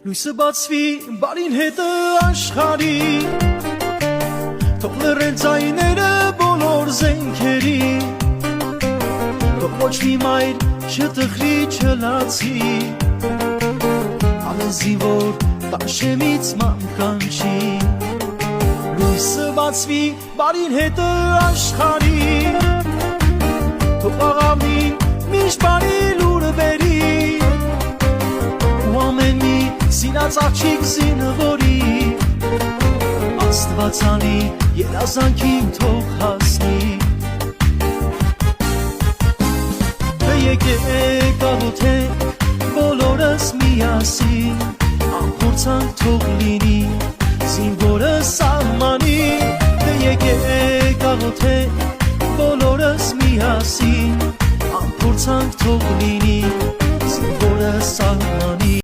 Լույսը բացվի բարին հետը աշխարհի Թող լռեն ձայները բոլոր զենքերի Թող ոչ մի մայր չտխրի չլացի Ամենզին որ տաշեմից մանկանչի Լույսը բացվի բարին հետը աշխարհի Թող աղավնին միշտ բարի լուրը բերի Ու ամեն մի սիրած աղջիկ զինվորի Աստվածանի երազանքին թող հասնի Եկեք աղոթենք բոլորս միասին Ամփորձանք թող լինի զինվորը սահմանի Եկեք աղոթենք բոլորս միասին Ամփորձանք թող լինի զինվորը սահմանի